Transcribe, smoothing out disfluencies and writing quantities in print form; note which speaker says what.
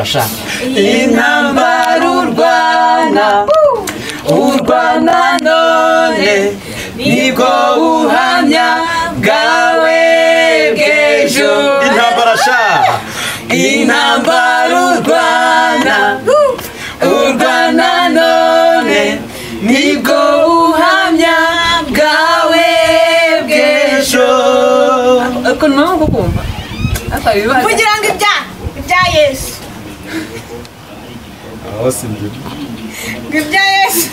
Speaker 1: intambara sha
Speaker 2: intambara urwana none nibwo buhamya bwawe bw'ejo
Speaker 1: intambara sha
Speaker 2: intambara urwana none nibwo buhamya bwawe bw'ejo uko nawe kukumva kugira ngo ibya Yesu
Speaker 1: aho sindi
Speaker 2: ibya Yesu